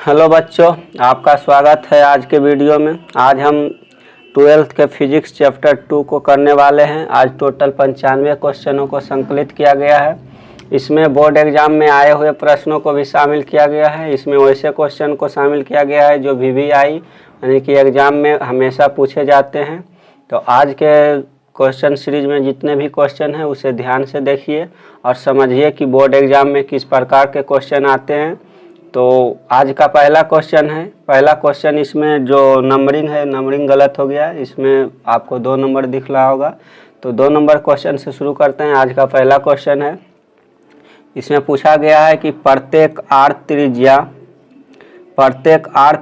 Hello बच्चों, आपका स्वागत है आज के वीडियो में। आज हम 12th के फिजिक्स चैप्टर 2 को करने वाले हैं। आज टोटल 95 क्वेश्चनों को संकलित किया गया है। इसमें बोर्ड एग्जाम में आए हुए प्रश्नों को भी शामिल किया गया है। इसमें वैसे क्वेश्चन को शामिल किया गया है जो VVI यानी कि एग्ज़ाम में हमेशा पूछे जाते हैं। तो आज के क्वेश्चन सीरीज में जितने भी क्वेश्चन हैं उसे ध्यान से देखिए और समझिए कि बोर्ड एग्ज़ाम में किस प्रकार के क्वेश्चन आते हैं। तो आज का पहला क्वेश्चन है। पहला क्वेश्चन इसमें जो नंबरिंग है, नंबरिंग गलत हो गया है। इसमें आपको 2 नंबर दिख रहा होगा। तो 2 नंबर क्वेश्चन से शुरू करते हैं। आज का पहला क्वेश्चन है, इसमें पूछा गया है कि प्रत्येक आर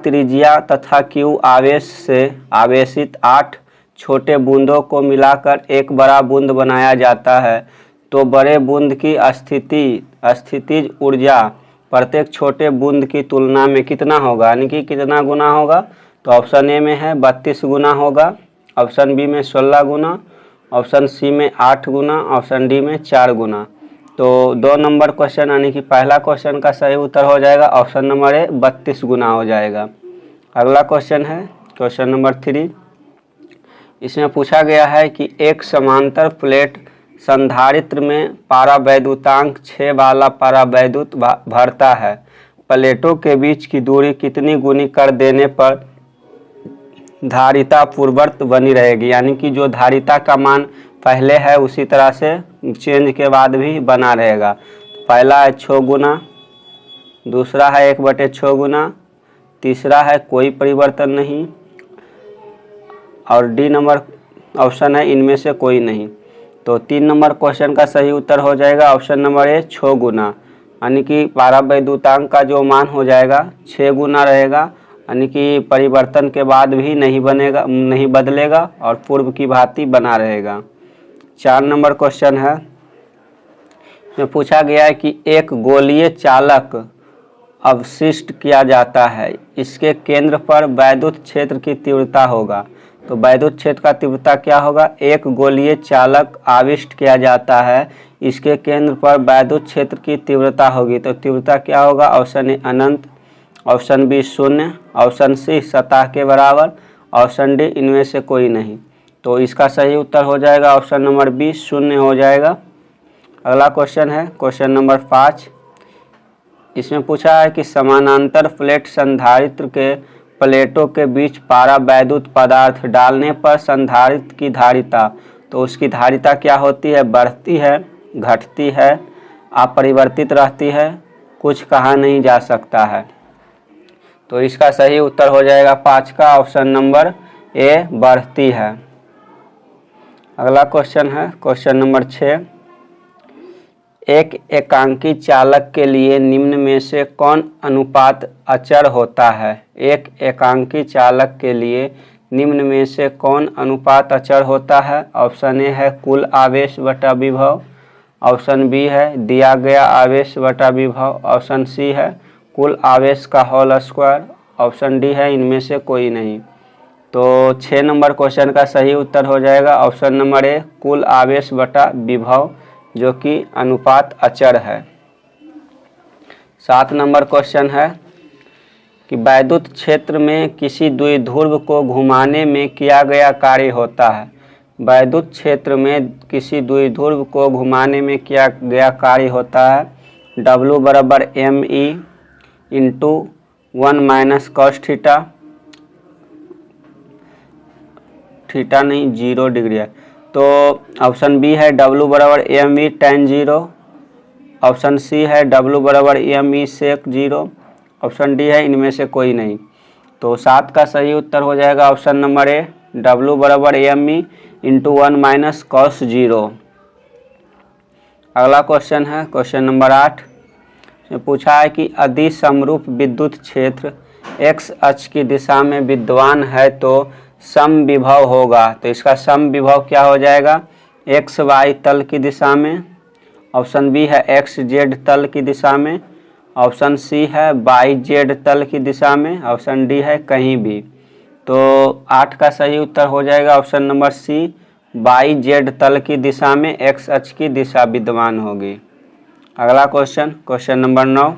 त्रिज्या तथा Q आवेश से आवेशित 8 छोटे बूंदों को मिलाकर एक बड़ा बूंद बनाया जाता है। तो बड़े बूंद की स्थितिज ऊर्जा प्रत्येक छोटे बूंद की तुलना में कितना होगा, यानी कि कितना गुना होगा। तो ऑप्शन ए में है 32 गुना होगा, ऑप्शन बी में 16 गुना, ऑप्शन सी में 8 गुना, ऑप्शन डी में 4 गुना। तो 2 नंबर क्वेश्चन यानी कि पहला क्वेश्चन का सही उत्तर हो जाएगा ऑप्शन नंबर ए 32 गुना हो जाएगा। अगला क्वेश्चन है क्वेश्चन नंबर 3। इसमें पूछा गया है कि एक समांतर प्लेट संधारित्र में पारावैद्युतांक 6 वाला पारावैद्युत भरता है। प्लेटों के बीच की दूरी कितनी गुनी कर देने पर धारिता पूर्ववत बनी रहेगी, यानी कि जो धारिता का मान पहले है उसी तरह से चेंज के बाद भी बना रहेगा। पहला है 6 गुना, दूसरा है 1/6 गुना, तीसरा है कोई परिवर्तन नहीं, और डी नंबर ऑप्शन है इनमें से कोई नहीं। तो 3 नंबर क्वेश्चन का सही उत्तर हो जाएगा ऑप्शन नंबर ए 6 गुना, यानी कि पारावैद्युतांक का जो मान हो जाएगा 6 गुना रहेगा, यानी कि परिवर्तन के बाद भी नहीं बदलेगा और पूर्व की भांति बना रहेगा। 4 नंबर क्वेश्चन है, इसमें पूछा गया है कि एक गोलीय चालक अवशिष्ट किया जाता है, इसके केंद्र पर वैद्युत क्षेत्र की तीव्रता होगा। तो वैद्युत क्षेत्र का तीव्रता क्या होगा। एक गोलीय चालक आविष्ट किया जाता है, इसके केंद्र पर वैद्युत क्षेत्र की तीव्रता होगी। तो तीव्रता क्या होगा, ऑप्शन ए अनंत, ऑप्शन बी 0, ऑप्शन सी सतह के बराबर, ऑप्शन डी इनमें से कोई नहीं। तो इसका सही उत्तर हो जाएगा ऑप्शन नंबर बी 0 हो जाएगा। अगला क्वेश्चन है क्वेश्चन नंबर 5। इसमें पूछा है कि समानांतर प्लेट संधारित्र के प्लेटों के बीच पारावैद्युत पदार्थ डालने पर संधारित्र की धारिता, तो उसकी धारिता क्या होती है, बढ़ती है, घटती है, अपरिवर्तित रहती है, कुछ कहा नहीं जा सकता है। तो इसका सही उत्तर हो जाएगा 5 का ऑप्शन नंबर ए बढ़ती है। अगला क्वेश्चन है क्वेश्चन नंबर 6। एक एकांकी चालक के लिए निम्न में से कौन अनुपात अचर होता है। एक एकांकी चालक के लिए निम्न में से कौन अनुपात अचर होता है। ऑप्शन ए है कुल आवेश बटा विभव, ऑप्शन बी है दिया गया आवेश बटा विभव, ऑप्शन सी है कुल आवेश का होल स्क्वायर, ऑप्शन डी है इनमें से कोई नहीं। तो 6 नंबर क्वेश्चन का सही उत्तर हो जाएगा ऑप्शन नंबर ए कुल आवेश बटा विभव, जो कि अनुपात अचर है। 7 नंबर क्वेश्चन है कि वैद्युत क्षेत्र में किसी द्विध्रुव को घुमाने में किया गया कार्य होता है। वैद्युत क्षेत्र में किसी द्विध्रुव को घुमाने में किया गया कार्य होता है W बराबर ME into 1 minus cos theta, theta नहीं 0 डिग्री है। तो ऑप्शन बी है W बराबर ME tan 0, ऑप्शन सी है W बराबर ME sec 0, ऑप्शन डी है इनमें से कोई नहीं। तो 7 का सही उत्तर हो जाएगा ऑप्शन नंबर ए W बराबर ME इंटू 1 माइनस cos 0। अगला क्वेश्चन है क्वेश्चन नंबर 8। इसमें पूछा है कि यदि समरूप विद्युत क्षेत्र x अक्ष की दिशा में विद्यमान है तो सम विभव होगा। तो इसका सम विभव क्या हो जाएगा, एक्स वाई तल की दिशा में, ऑप्शन बी है एक्स जेड तल की दिशा में, ऑप्शन सी है वाई जेड तल की दिशा में, ऑप्शन डी है कहीं भी। तो 8 का सही उत्तर हो जाएगा option number C Y Z तल की दिशा में एक्स अक्ष की दिशा विद्यमान होगी। अगला क्वेश्चन क्वेश्चन नंबर 9।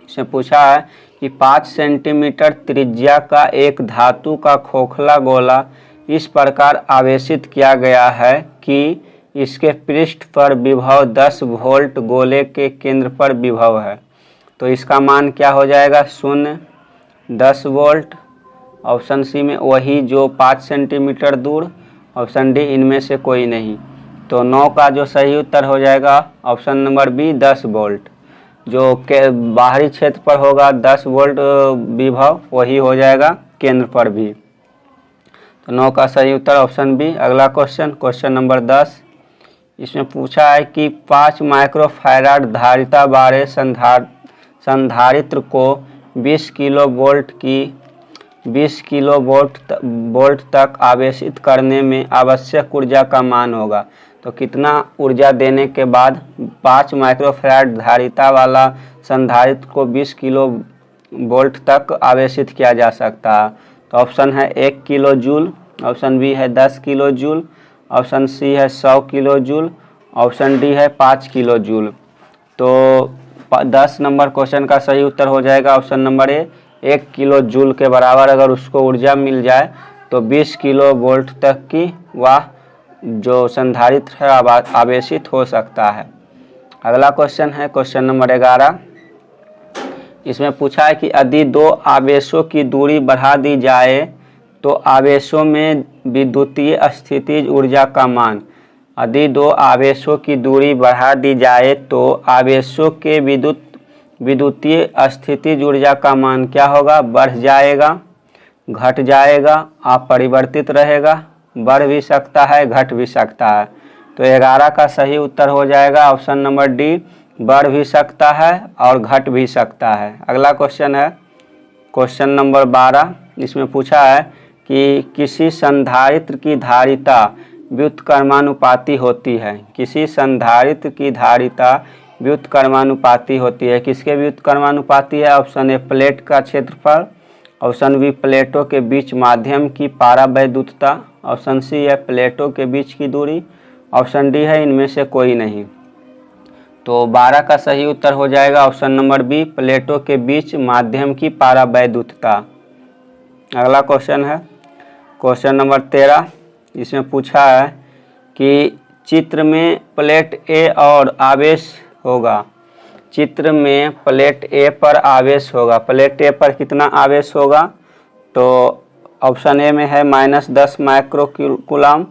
इसमें पूछा है कि 5 सेंटीमीटर त्रिज्या का एक धातु का खोखला गोला इस प्रकार आवेशित किया गया है कि इसके पृष्ठ पर विभव 10 वोल्ट, गोले के केंद्र पर विभव है। तो इसका मान क्या हो जाएगा? 0, 10 वोल्ट। ऑप्शन सी में वही जो 5 सेंटीमीटर दूर। ऑप्शन डी इनमें से कोई नहीं। तो 9 का जो सही उत्तर हो जाएगा ऑप्शन नंबर बी, 10 वोल्ट। जो के बाहरी क्षेत्र पर होगा 10 वोल्ट विभव, वही हो जाएगा केंद्र पर भी। तो 9 का सही उत्तर ऑप्शन बी। अगला क्वेश्चन, क्वेश्चन नंबर 10। इसमें पूछा है कि 5 माइक्रोफैराड धारिता वाले संधारित्र को 20 किलो वोल्ट तक आवेशित करने में आवश्यक ऊर्जा का मान होगा। तो कितना ऊर्जा देने के बाद 5 माइक्रोफैराड धारिता वाला संधारित्र को 20 किलो वोल्ट तक आवेशित किया जा सकता है? तो ऑप्शन है 1 किलो जूल, ऑप्शन बी है 10 किलो जूल, ऑप्शन सी है 100 किलो जूल, ऑप्शन डी है 5 किलो जूल। तो 10 नंबर क्वेश्चन का सही उत्तर हो जाएगा ऑप्शन नंबर ए, 1 किलो जूल के बराबर अगर उसको ऊर्जा मिल जाए तो 20 किलो वोल्ट तक की वह जो संधारित्र है आवेशित हो सकता है। अगला क्वेश्चन है क्वेश्चन नंबर 11। इसमें पूछा है कि यदि दो आवेशों की दूरी बढ़ा दी जाए तो आवेशों में विद्युतीय स्थितिज ऊर्जा का मान। यदि दो आवेशों की दूरी बढ़ा दी जाए तो आवेशों के विद्युतीय स्थितिज ऊर्जा का मान क्या होगा? बढ़ जाएगा, घट जाएगा, अपरिवर्तित रहेगा, बढ़ भी सकता है, घट भी सकता है। तो 11 का सही उत्तर हो जाएगा ऑप्शन नंबर डी, बढ़ भी सकता है और घट भी सकता है। अगला क्वेश्चन है क्वेश्चन नंबर 12। इसमें पूछा है कि किसी संधारित्र की धारिता व्युत्क्रमानुपाती होती है। किसी संधारित्र की धारिता व्युत्क्रमानुपाती होती है। किसके व्युत्क्रमानुपाती है? ऑप्शन ए प्लेट का क्षेत्रफल, ऑप्शन बी प्लेटों के बीच माध्यम की पारावैद्युतता, ऑप्शन सी है प्लेटों के बीच की दूरी, ऑप्शन डी है इनमें से कोई नहीं। तो 12 का सही उत्तर हो जाएगा ऑप्शन नंबर बी, प्लेटों के बीच माध्यम की पारावैद्युतता। अगला क्वेश्चन है क्वेश्चन नंबर 13। इसमें पूछा है कि चित्र में प्लेट ए और आवेश होगा। चित्र में प्लेट ए पर आवेश होगा। प्लेट ए पर कितना आवेश होगा? तो ऑप्शन ए में है -10 माइक्रोकूलम,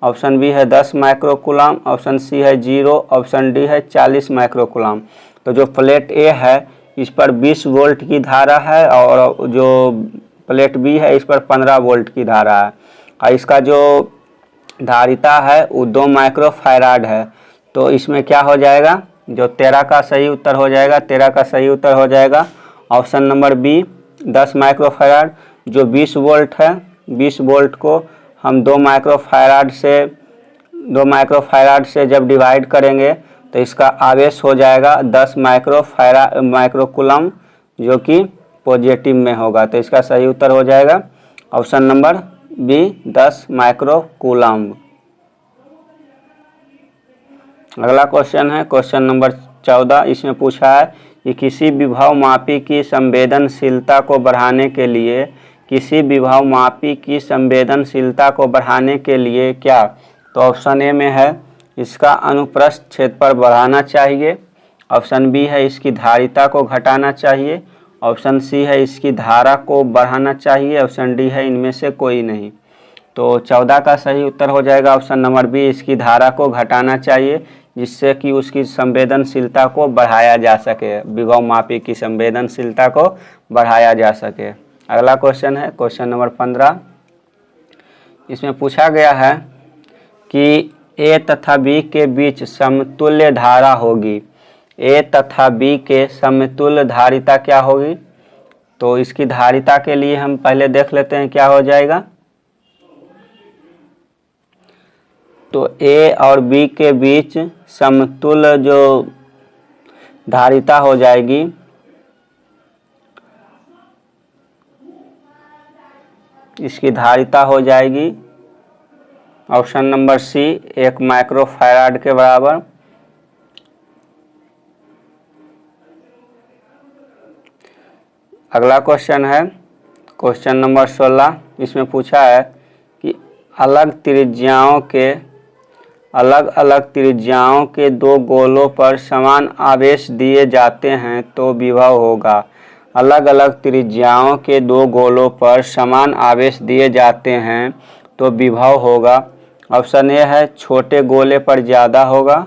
ऑप्शन बी है 10 माइक्रोकूलम, ऑप्शन सी है 0, ऑप्शन डी है 40 माइक्रोकूलम। तो जो प्लेट ए है इस पर 20 वोल्ट की धारा है और जो प्लेट बी है इस पर 15 वोल्ट की धारा है और इसका जो धारिता है वो 2 माइक्रोफैराड है। तो इसमें क्या हो जाएगा? जो 13 का सही उत्तर हो जाएगा, 13 का सही उत्तर हो जाएगा ऑप्शन नंबर बी, 10 माइक्रोफैराड। जो 20 वोल्ट है, 20 वोल्ट को हम 2 माइक्रोफैराड से जब डिवाइड करेंगे तो इसका आवेश हो जाएगा 10 माइक्रोकूलम, जो कि पॉजिटिव में होगा। तो इसका सही उत्तर हो जाएगा ऑप्शन नंबर बी, 10 माइक्रोकूलम। अगला क्वेश्चन है क्वेश्चन नंबर 14। इसमें पूछा है कि किसी विभव मापी की संवेदनशीलता को बढ़ाने के लिए क्या? तो ऑप्शन ए में है इसका अनुप्रस्थ क्षेत्रफल बढ़ाना चाहिए, ऑप्शन बी है इसकी धारिता को घटाना चाहिए, ऑप्शन सी है इसकी धारा को बढ़ाना चाहिए, ऑप्शन डी है इनमें से कोई नहीं। तो 14 का सही उत्तर हो जाएगा ऑप्शन नंबर बी, इसकी धारा को घटाना चाहिए जिससे कि उसकी संवेदनशीलता को बढ़ाया जा सके, विभव मापी की संवेदनशीलता को बढ़ाया जा सके। अगला क्वेश्चन है क्वेश्चन नंबर 15। इसमें पूछा गया है कि ए तथा बी के बीच समतुल्य धारा होगी। ए तथा बी के समतुल्य धारिता क्या होगी? तो इसकी धारिता के लिए हम पहले देख लेते हैं क्या हो जाएगा। तो ए और बी के बीच समतुल्य जो धारिता हो जाएगी इसकी धारिता हो जाएगी ऑप्शन नंबर सी, 1 माइक्रोफैराड के बराबर। अगला क्वेश्चन है क्वेश्चन नंबर 16। इसमें पूछा है कि अलग अलग त्रिज्याओं के दो गोलों पर समान आवेश दिए जाते हैं तो विभव होगा। अलग अलग त्रिज्याओं के दो गोलों पर समान आवेश दिए जाते हैं तो विभव होगा। ऑप्शन ए है छोटे गोले पर ज़्यादा होगा,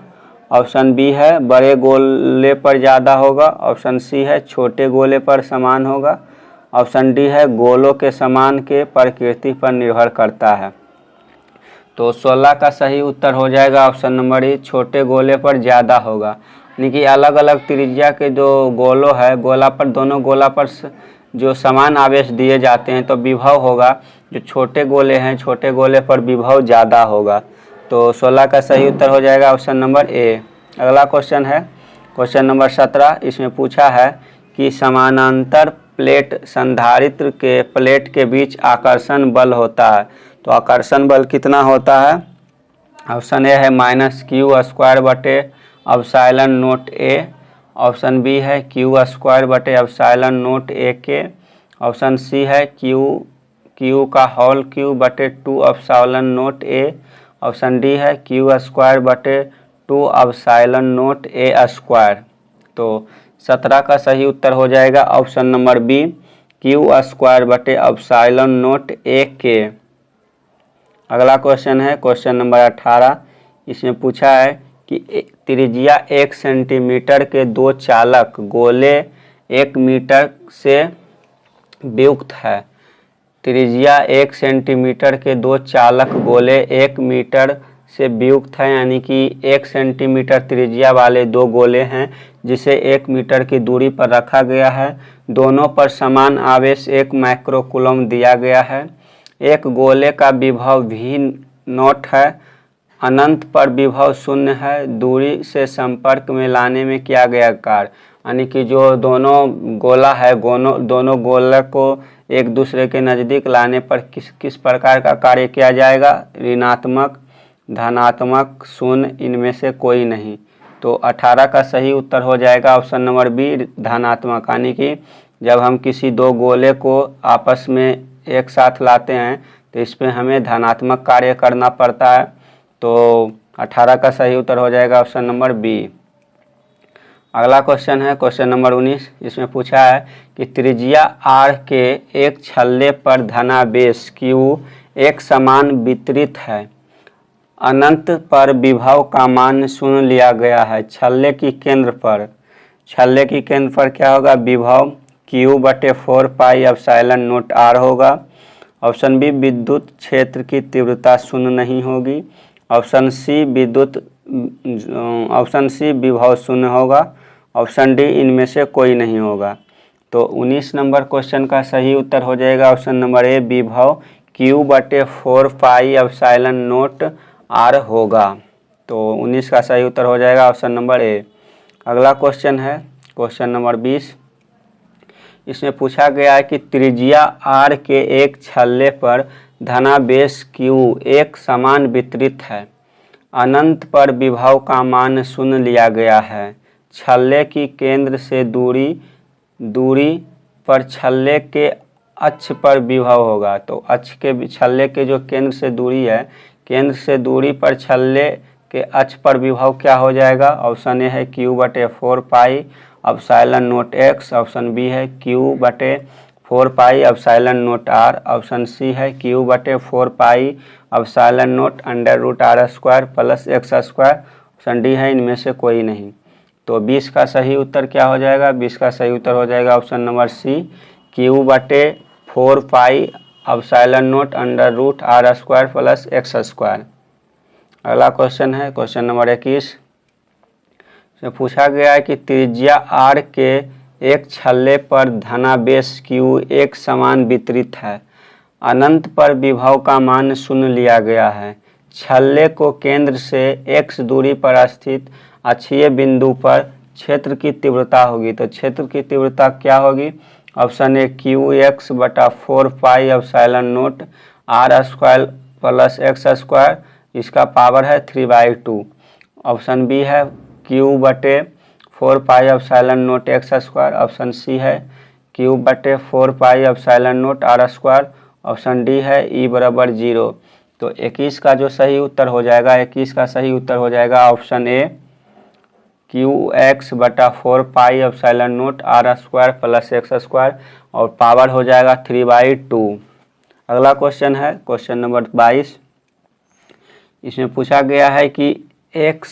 ऑप्शन बी है बड़े गोले पर ज़्यादा होगा, ऑप्शन सी है छोटे गोले पर समान होगा, ऑप्शन डी है गोलों के समान के प्रकृति पर निर्भर करता है। तो 16 का सही उत्तर हो जाएगा ऑप्शन नंबर ए, छोटे गोले पर ज़्यादा होगा। यानी कि अलग अलग त्रिज्या के जो गोलों है दोनों गोला पर जो समान आवेश दिए जाते हैं तो विभव होगा। जो छोटे गोले हैं छोटे गोले पर विभव ज़्यादा होगा। तो 16 का सही उत्तर हो जाएगा ऑप्शन नंबर ए। अगला क्वेश्चन है क्वेश्चन नंबर 17। इसमें पूछा है कि समानांतर प्लेट संधारित्र के प्लेट के बीच आकर्षण बल होता है तो आकर्षण बल कितना होता है। ऑप्शन ए है -q²/ε0 ऑप्शन बी है q²/ε0 ऑप्शन सी है q²/2ε0 ऑप्शन डी है q²/2ε0 तो 17 का सही उत्तर हो जाएगा ऑप्शन नंबर बी, q²/ε0। अगला क्वेश्चन है क्वेश्चन नंबर 18। इसमें पूछा है कि त्रिज्या 1 सेंटीमीटर के दो चालक गोले 1 मीटर से वियुक्त है। त्रिज्या 1 सेंटीमीटर के दो चालक गोले 1 मीटर से वियुक्त है, यानी कि 1 सेंटीमीटर त्रिज्या वाले दो गोले हैं जिसे 1 मीटर की दूरी पर रखा गया है। दोनों पर समान आवेश 1 माइक्रोकूलम दिया गया है। एक गोले का विभव V0 है, अनंत पर विभव 0 है। दूरी से संपर्क में लाने में किया गया कार्य, यानी कि जो दोनों गोला है दोनों गोले को एक दूसरे के नज़दीक लाने पर किस प्रकार का कार्य किया जाएगा। ऋणात्मक, धनात्मक, शून्य, इनमें से कोई नहीं। तो 18 का सही उत्तर हो जाएगा ऑप्शन नंबर बी, धनात्मक। यानी कि जब हम किसी दो गोले को आपस में एक साथ लाते हैं तो इस पर हमें धनात्मक कार्य करना पड़ता है। तो 18 का सही उत्तर हो जाएगा ऑप्शन नंबर बी। अगला क्वेश्चन है क्वेश्चन नंबर 19। इसमें पूछा है कि त्रिज्या r के एक छल्ले पर धनावेश q एक समान वितरित है। अनंत पर विभव का मान 0 लिया गया है। छल्ले की केंद्र पर क्या होगा, विभव q/4πε0r होगा। ऑप्शन बी, विद्युत क्षेत्र की तीव्रता 0 नहीं होगी। ऑप्शन सी विभव 0 होगा। ऑप्शन डी इनमें से कोई नहीं होगा। तो 19 नंबर क्वेश्चन का सही उत्तर हो जाएगा ऑप्शन नंबर ए, विभव q/4πε0r होगा। तो 19 का सही उत्तर हो जाएगा ऑप्शन नंबर ए। अगला क्वेश्चन है क्वेश्चन नंबर 20। इसमें पूछा गया है कि त्रिज्या r के एक छल्ले पर धनावेश q एक समान वितरित है। अनंत पर विभव का मान 0 लिया गया है। छल्ले की केंद्र से दूरी पर छल्ले के अक्ष पर विभव होगा। तो छल्ले के जो केंद्र से दूरी है, केंद्र से दूरी पर छल्ले के अक्ष पर विभव क्या हो जाएगा। ऑप्शन ए है q/4πε0x, ऑप्शन बी है q/4πε0r, ऑप्शन सी है q/4πε0√r² + x², ऑप्शन डी है इनमें से कोई नहीं। तो 20 का सही उत्तर क्या हो जाएगा। 20 का सही उत्तर हो जाएगा ऑप्शन नंबर सी, q/4πε0√r² + x²। अगला क्वेश्चन है क्वेश्चन नंबर 21। इसमें पूछा गया है कि त्रिज्या r के एक छल्ले पर धनावेश q एक समान वितरित है। अनंत पर विभव का मान 0 लिया गया है। छल्ले को केंद्र से x दूरी पर स्थित अक्षीय बिंदु पर क्षेत्र की तीव्रता होगी। तो क्षेत्र की तीव्रता क्या होगी। ऑप्शन ए qx/4πε0r² + x², इसका पावर है 3/2। ऑप्शन बी है q/4πε0x², ऑप्शन सी है क्यू बटे 4 pi epsilon nought R square. Option D है ई बराबर 0। तो 21 का जो सही उत्तर हो जाएगा, 21 का सही उत्तर हो जाएगा ऑप्शन ए क्यू एक्स बटा 4 pi epsilon nought R square plus X square, और पावर हो जाएगा 3/2। अगला क्वेश्चन है क्वेश्चन नंबर 22। इसमें पूछा गया है कि एक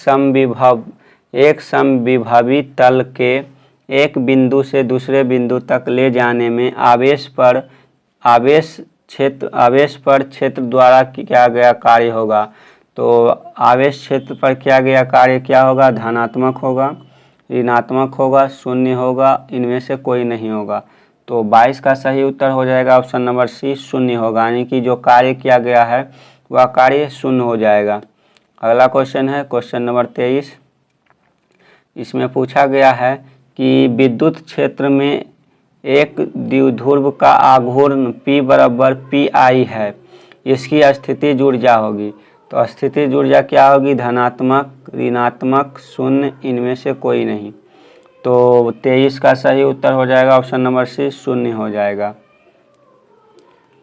समविभवी तल के एक बिंदु से दूसरे बिंदु तक ले जाने में आवेश पर क्षेत्र द्वारा किया गया कार्य होगा। तो आवेश क्षेत्र पर किया गया कार्य क्या होगा? धनात्मक होगा, ऋणात्मक होगा, शून्य होगा, इनमें से कोई नहीं होगा। तो 22 का सही उत्तर हो जाएगा ऑप्शन नंबर सी, शून्य होगा, यानी कि जो कार्य किया गया है वह कार्य शून्य हो जाएगा। अगला क्वेश्चन है क्वेश्चन नंबर 23। इसमें पूछा गया है कि विद्युत क्षेत्र में एक द्विध्रुव का आघूर्ण P बराबर PI है, इसकी स्थितिज ऊर्जा होगी। तो स्थितिज ऊर्जा क्या होगी? धनात्मक, ऋणात्मक, शून्य, इनमें से कोई नहीं। तो 23 का सही उत्तर हो जाएगा ऑप्शन नंबर सी, शून्य हो जाएगा।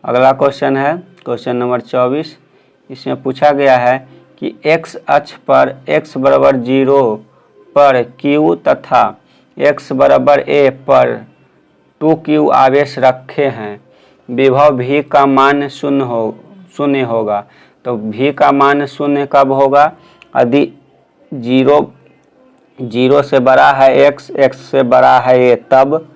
अगला क्वेश्चन है क्वेश्चन नंबर 24। इसमें पूछा गया है कि x अक्ष पर x बराबर 0 पर q तथा x बराबर a पर 2q आवेश रखे हैं, विभव v का मान शून्य होगा। तो v का मान शून्य कब होगा? यदि 0 से बड़ा है x से बड़ा है a, तब।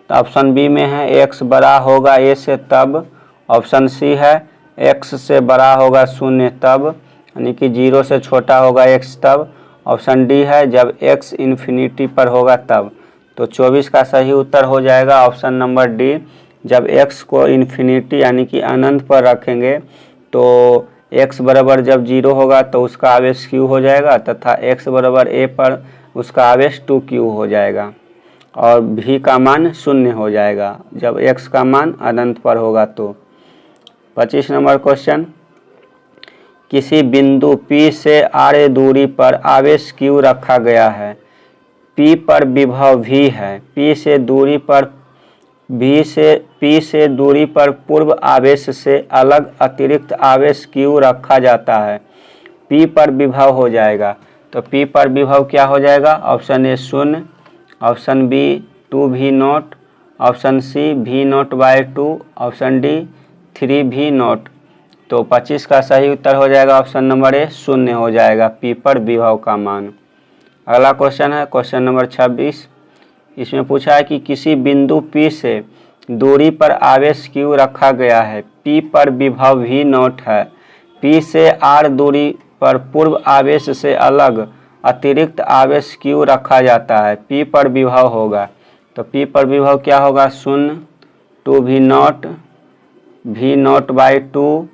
तो ऑप्शन बी में है x बड़ा होगा a से तब। ऑप्शन सी है x से बड़ा होगा शून्य तब, यानी कि 0 से छोटा होगा x तब। ऑप्शन डी है जब x इन्फिनिटी पर होगा तब। तो 24 का सही उत्तर हो जाएगा ऑप्शन नंबर डी, जब x को इन्फिनिटी यानी कि अनंत पर रखेंगे तो x बराबर जब 0 होगा तो उसका आवेश q हो जाएगा, तथा x बराबर a पर उसका आवेश 2q हो जाएगा, और v का मान शून्य हो जाएगा जब x का मान अनंत पर होगा। तो 25 नंबर क्वेश्चन, किसी बिंदु P से आड़े दूरी पर आवेश Q रखा गया है, P पर विभव V है, P से दूरी पर पूर्व आवेश से अलग अतिरिक्त आवेश Q रखा जाता है, P पर विभव हो जाएगा। तो P पर विभव क्या हो जाएगा? ऑप्शन ए शून्य, option B 2v0, option C v0/2, option D 3v0। तो 25 का सही उत्तर हो जाएगा ऑप्शन नंबर ए, शून्य हो जाएगा P पर विभव का मान। अगला क्वेश्चन है क्वेश्चन नंबर 26। इसमें पूछा है कि किसी बिंदु P से दूरी पर आवेश Q रखा गया है, P पर विभव v0 है, P से r दूरी पर पूर्व आवेश से अलग अतिरिक्त आवेश Q रखा जाता है, P पर विभव होगा। तो P पर विभव क्या होगा? शून्य, 2v0, v0/2,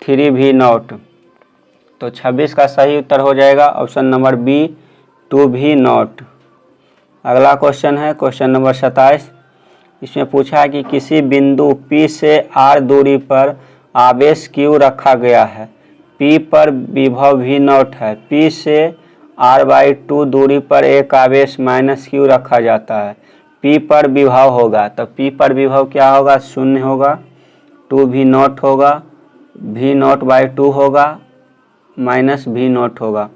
3v0। तो 26 का सही उत्तर हो जाएगा ऑप्शन नंबर बी, 2v0। अगला क्वेश्चन है क्वेश्चन नंबर 27। इसमें पूछा है कि किसी बिंदु P से r दूरी पर आवेश Q रखा गया है, P पर विभव v0 है, P से r/2 दूरी पर एक आवेश -Q रखा जाता है, P पर विभव होगा। तो P पर विभव क्या होगा? शून्य होगा, 2v0 होगा, v0/2 होगा, -v0 होगा।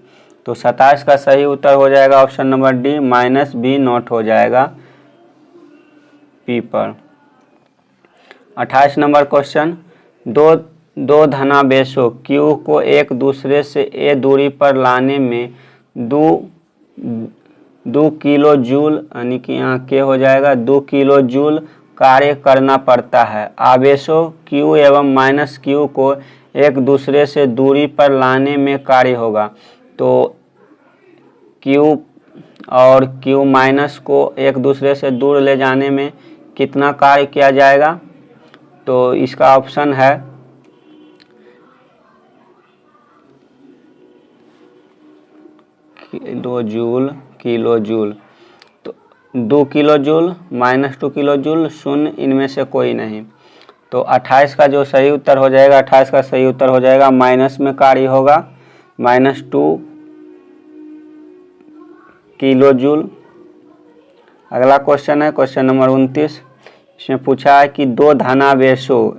तो 27 का सही उत्तर हो जाएगा ऑप्शन नंबर डी, -v0 हो जाएगा P पर। 28 नंबर क्वेश्चन, दो धनावेशों Q को एक दूसरे से a दूरी पर लाने में 2 किलो जूल, यानी कि यहाँ K हो जाएगा 2 किलो जूल कार्य करना पड़ता है। आवेशों Q एवं -Q को एक दूसरे से दूरी पर लाने में कार्य होगा। तो Q और Q- को एक दूसरे से दूर ले जाने में कितना कार्य किया जाएगा? तो इसका ऑप्शन है किलो जूल। तो 2 किलो जूल -2 किलो जूल, शून्य, इनमें से कोई नहीं। तो 28 का जो सही उत्तर हो जाएगा, 28 का सही उत्तर हो जाएगा माइनस में कार्य होगा, -2 किलो जूल। अगला क्वेश्चन है क्वेश्चन नंबर 29। इसमें पूछा है कि दो धनावेशों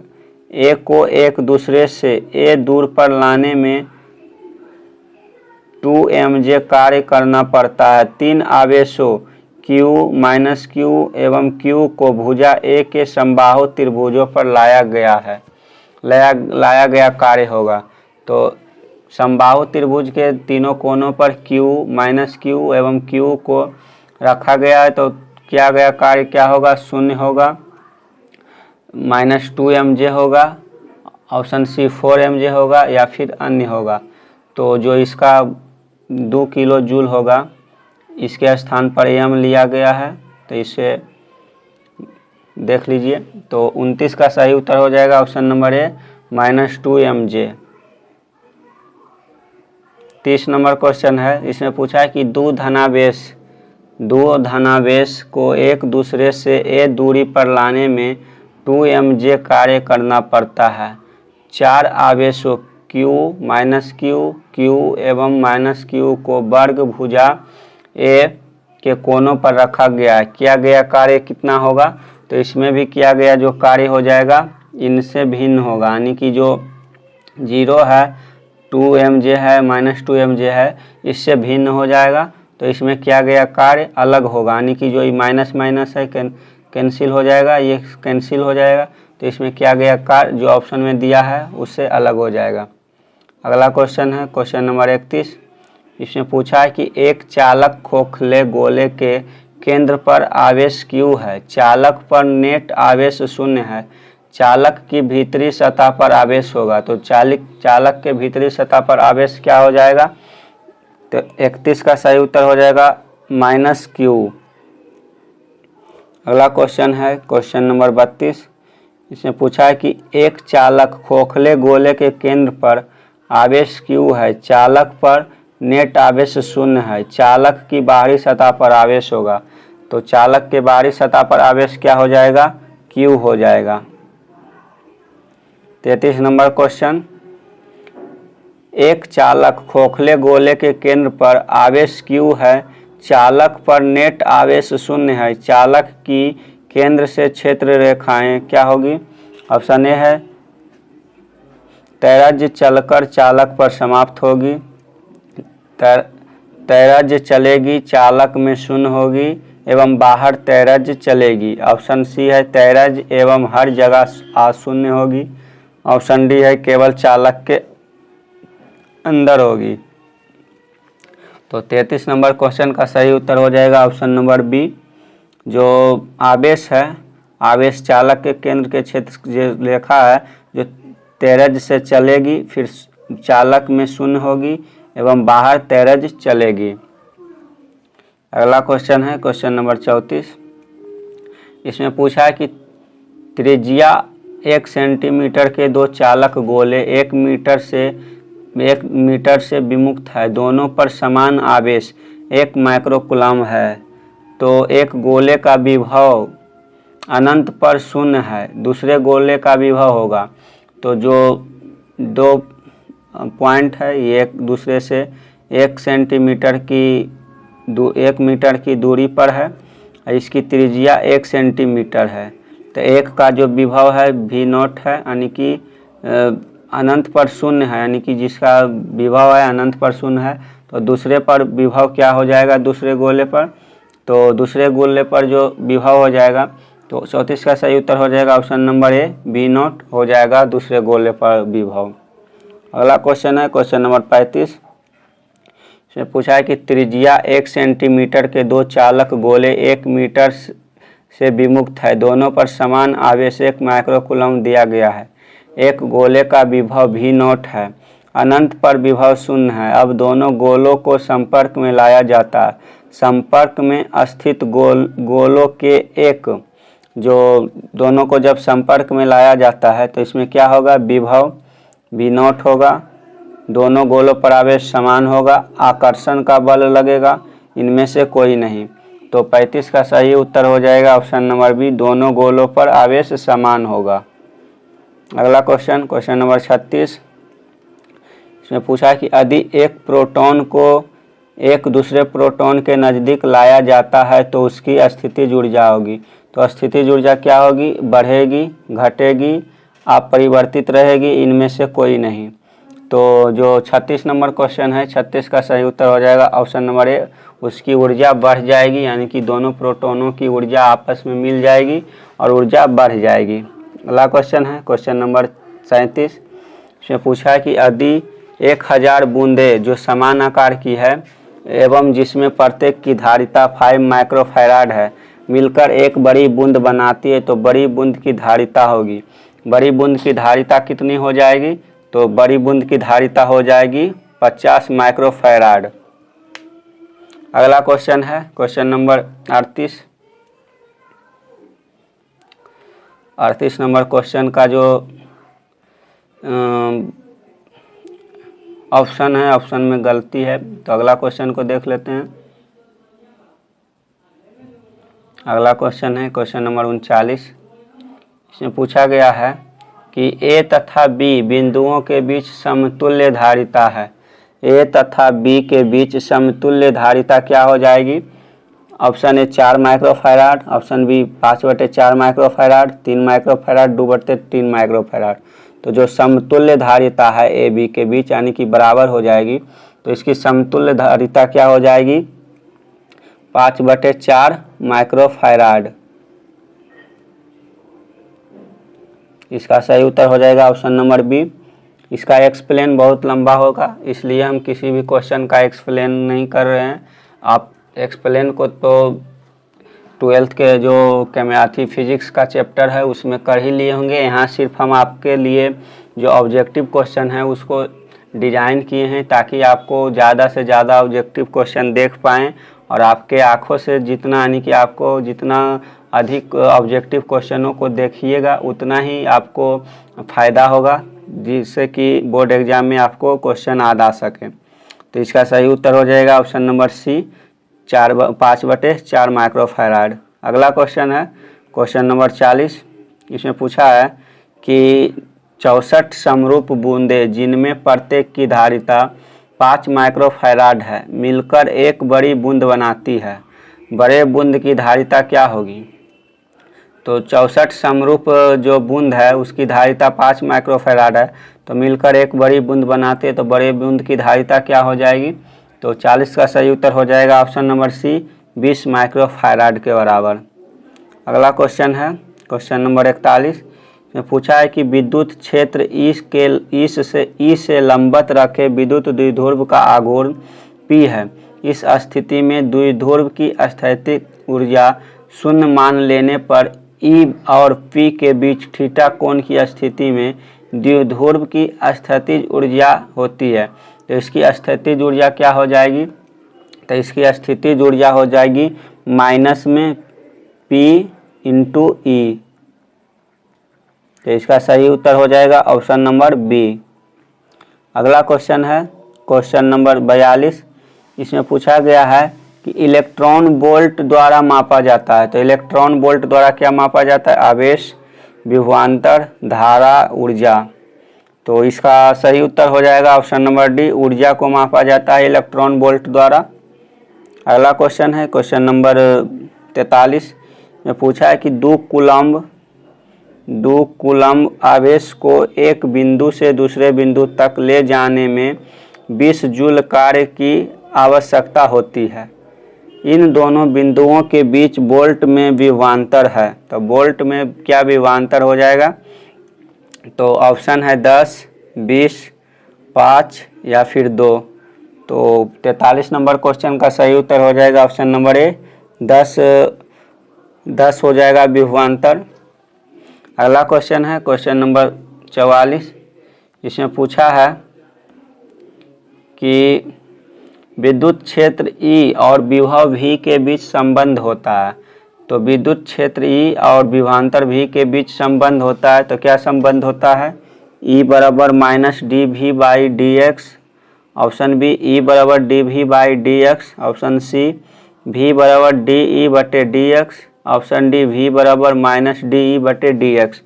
ए को एक दूसरे से ए दूर पर लाने में 2mj कार्य करना पड़ता है। तीन आवेशों q माइनस q एवं q को भुजा ए के समबाहु त्रिभुजों पर लाया गया कार्य होगा। तो समबाहु त्रिभुज के तीनों कोनों पर q माइनस q एवं q को रखा गया है, तो किया गया कार्य क्या होगा, शून्य होगा, -2mj होगा, ऑप्शन सी 4mj होगा या फिर अन्य होगा। तो जो इसका 2 किलो जूल होगा इसके स्थान पर m लिया गया है, तो इसे देख लीजिए। तो 29 का सही उत्तर हो जाएगा ऑप्शन नंबर ए -2mj। 30 नंबर क्वेश्चन है, इसमें पूछा है कि दो धनावेश को एक दूसरे से a दूरी पर लाने में 2mj कार्य करना पड़ता है। चार आवेशों q माइनस q एवं माइनस q को वर्ग भुजा a के कोनों पर रखा गया है। किया गया कार्य कितना होगा, तो इसमें भी किया गया जो कार्य हो जाएगा इनसे भिन्न होगा, यानी कि जो 0 है 2mj है -2mj है, इससे भिन्न हो जाएगा। तो इसमें किया गया कार्य अलग होगा, यानी कि जो माइनस माइनस है कैंसिल हो जाएगा, ये कैंसिल हो जाएगा। तो इसमें किया गया कार्य जो ऑप्शन में दिया है उससे अलग हो जाएगा। अगला क्वेश्चन है क्वेश्चन नंबर 31। इसमें पूछा है कि एक चालक खोखले गोले के केंद्र पर आवेश q है, चालक पर नेट आवेश 0 है, चालक की भीतरी सतह पर आवेश होगा। तो चालक के भीतरी सतह पर आवेश क्या हो जाएगा, तो 31 का सही उत्तर हो जाएगा -q। अगला क्वेश्चन है क्वेश्चन नंबर 32। इसमें पूछा है कि एक चालक खोखले गोले के केंद्र पर आवेश q है, चालक पर नेट आवेश 0 है, चालक की बाहरी सतह पर आवेश होगा। तो चालक के बाहरी सतह पर आवेश क्या हो जाएगा, q हो जाएगा। 33 नंबर क्वेश्चन, एक चालक खोखले गोले के केंद्र पर आवेश q है, चालक पर नेट आवेश 0 है, चालक की केंद्र से क्षेत्र रेखाएं क्या होगी। ऑप्शन ए है तैरज चलकर चालक पर समाप्त होगी, तैरज चलेगी चालक में 0 होगी एवं बाहर तैरज चलेगी। ऑप्शन सी है तैरज एवं हर जगह अशून्य होगी। ऑप्शन डी है केवल चालक के अंदर होगी। तो 33 नंबर क्वेश्चन का सही उत्तर हो जाएगा ऑप्शन नंबर बी। जो आवेश है, आवेश चालक के केंद्र के क्षेत्र जो रेखा है जो तैरज से चलेगी, फिर चालक में 0 होगी एवं बाहर तैरज चलेगी। अगला क्वेश्चन है क्वेश्चन नंबर 34। इसमें पूछा है कि त्रिज्या 1 सेंटीमीटर के दो चालक गोले 1 मीटर से विमुक्त है, दोनों पर समान आवेश 1 माइक्रोकूलम है। तो एक गोले का विभव अनंत पर 0 है, दूसरे गोले का विभव होगा। तो जो दो पॉइंट है ये एक दूसरे से 1 मीटर की दूरी पर है, इसकी त्रिज्या 1 सेंटीमीटर है। तो एक का जो विभव है v0 है, यानी कि अनंत पर 0 है, यानी कि जिसका विभव है अनंत पर 0 है। तो दूसरे पर विभव क्या हो जाएगा, दूसरे गोले पर, तो दूसरे गोले पर जो विभव हो जाएगा, तो 34 का सही उत्तर हो जाएगा ऑप्शन नंबर ए v0 हो जाएगा दूसरे गोले पर विभव। अगला क्वेश्चन है क्वेश्चन नंबर 35। इसमें पूछा है कि त्रिज्या 1 सेंटीमीटर के दो चालक गोले 1 मीटर से विमुक्त है, दोनों पर समान आवेश 1 माइक्रोकूलम दिया गया है। एक गोले का विभव v0 है, अनंत पर विभव 0 है। अब दोनों गोलों को संपर्क में लाया जाता है। संपर्क में स्थित गोलों के एक जो दोनों को जब संपर्क में लाया जाता है तो इसमें क्या होगा, विभव v0 होगा, दोनों गोलों पर आवेश समान होगा, आकर्षण का बल लगेगा, इनमें से कोई नहीं। तो 35 का सही उत्तर हो जाएगा ऑप्शन नंबर बी, दोनों गोलों पर आवेश समान होगा। अगला क्वेश्चन क्वेश्चन नंबर 36। इसमें पूछा है कि यदि एक प्रोटॉन को एक दूसरे प्रोटॉन के नज़दीक लाया जाता है तो उसकी स्थिति ऊर्जा होगी। तो स्थितिज ऊर्जा क्या होगी, बढ़ेगी, घटेगी, अपरिवर्तित रहेगी, इनमें से कोई नहीं। तो जो 36 नंबर क्वेश्चन है, 36 का सही उत्तर हो जाएगा ऑप्शन नंबर ए, उसकी ऊर्जा बढ़ जाएगी, यानी कि दोनों प्रोटॉनों की ऊर्जा आपस में मिल जाएगी और ऊर्जा बढ़ जाएगी। अगला क्वेश्चन है क्वेश्चन नंबर 37। इसमें पूछा है कि यदि 1000 बूंदें जो समान आकार की है एवं जिसमें प्रत्येक की धारिता 5 माइक्रोफैराड है मिलकर एक बड़ी बूंद बनाती है तो बड़ी बूंद की धारिता होगी। बड़ी बूंद की धारिता कितनी हो जाएगी, तो बड़ी बूंद की धारिता हो जाएगी 50 माइक्रोफैराड। अगला क्वेश्चन है क्वेश्चन नंबर 38। 38 नंबर क्वेश्चन का जो ऑप्शन है, ऑप्शन में गलती है, तो अगला क्वेश्चन को देख लेते हैं। अगला क्वेश्चन है क्वेश्चन नंबर 39। इसमें पूछा गया है कि ए तथा बी बिंदुओं के बीच समतुल्य धारिता है। ए तथा बी के बीच समतुल्य धारिता क्या हो जाएगी, option A 4 microfarad, option B 5/4 microfarad, 3 microfarad, 2/3 microfarad. तो जो समतुल्य धारिता है ए बी के बीच यानी कि बराबर हो जाएगी, तो इसकी समतुल्य धारिता क्या हो जाएगी, 5/4 माइक्रोफैराड। इसका सही उत्तर हो जाएगा ऑप्शन नंबर बी। इसका एक्सप्लेन बहुत लंबा होगा, इसलिए हम किसी भी क्वेश्चन का एक्सप्लेन नहीं कर रहे हैं। आप एक्सप्लेन को तो 12th के जो केमिस्ट्री फिजिक्स का चैप्टर है उसमें कर ही लिए होंगे। यहाँ सिर्फ हम आपके लिए जो ऑब्जेक्टिव क्वेश्चन है उसको डिज़ाइन किए हैं ताकि आपको ज़्यादा से ज़्यादा ऑब्जेक्टिव क्वेश्चन देख पाएँ और आपके आँखों से जितना यानी कि आपको जितना अधिक ऑब्जेक्टिव क्वेश्चनों को देखिएगा उतना ही आपको फ़ायदा होगा, जिससे कि बोर्ड एग्ज़ाम में आपको क्वेश्चन याद आ सके। तो इसका सही उत्तर हो जाएगा ऑप्शन नंबर सी, 5/4 माइक्रोफैराड। अगला क्वेश्चन है क्वेश्चन नंबर 40। इसमें पूछा है कि 64 समरूप बूंदें जिनमें प्रत्येक की धारिता 5 माइक्रोफैराड है मिलकर एक बड़ी बूंद बनाती है। बड़े बूंद की धारिता क्या होगी, तो 64 समरूप जो बूंद है उसकी धारिता 5 माइक्रोफैराड है, तो मिलकर एक बड़ी बूंद बनाते हैं तो बड़े बूंद की धारिता क्या हो जाएगी, तो 40 का सही उत्तर हो जाएगा ऑप्शन नंबर सी, 20 माइक्रोफैराड के बराबर। अगला क्वेश्चन है क्वेश्चन नंबर 41 में पूछा है कि विद्युत क्षेत्र ई से लंबवत रखे विद्युत द्विध्रुव का आघूर्ण P है। इस स्थिति में द्विध्रुव की स्थैतिक ऊर्जा शून्य मान लेने पर E और P के बीच थीटा कोण की स्थिति में द्विध्रुव की स्थितिज ऊर्जा होती है। तो इसकी स्थितिज ऊर्जा क्या हो जाएगी, तो इसकी स्थितिज ऊर्जा हो जाएगी माइनस में P इंटू E। तो इसका सही उत्तर हो जाएगा ऑप्शन नंबर बी। अगला क्वेश्चन है क्वेश्चन नंबर 42। इसमें पूछा गया है कि इलेक्ट्रॉन वोल्ट द्वारा मापा जाता है। तो इलेक्ट्रॉन वोल्ट द्वारा क्या मापा जाता है, आवेश, विभवांतर, धारा, ऊर्जा। तो इसका सही उत्तर हो जाएगा ऑप्शन नंबर डी, ऊर्जा को मापा जाता है इलेक्ट्रॉन वोल्ट द्वारा। अगला क्वेश्चन है क्वेश्चन नंबर 43 में पूछा है कि 2 कूलम्ब आवेश को एक बिंदु से दूसरे बिंदु तक ले जाने में 20 जूल कार्य की आवश्यकता होती है। इन दोनों बिंदुओं के बीच वोल्ट में विभवांतर है। तो वोल्ट में क्या विभवांतर हो जाएगा, तो ऑप्शन है 10, 20, 5 या फिर 2। तो 43 नंबर क्वेश्चन का सही उत्तर हो जाएगा ऑप्शन नंबर ए, 10 हो जाएगा विभवांतर। अगला क्वेश्चन है क्वेश्चन नंबर 44। इसमें पूछा है कि विद्युत क्षेत्र E और विभव V के बीच संबंध होता है। तो विद्युत क्षेत्र E और विभवांतर V के बीच संबंध होता है। तो क्या संबंध होता है, E बराबर -dV/dx, ऑप्शन बी E बराबर dV/dx, ऑप्शन सी V बराबर dE/dx, ऑप्शन डी V बराबर -dE/dx।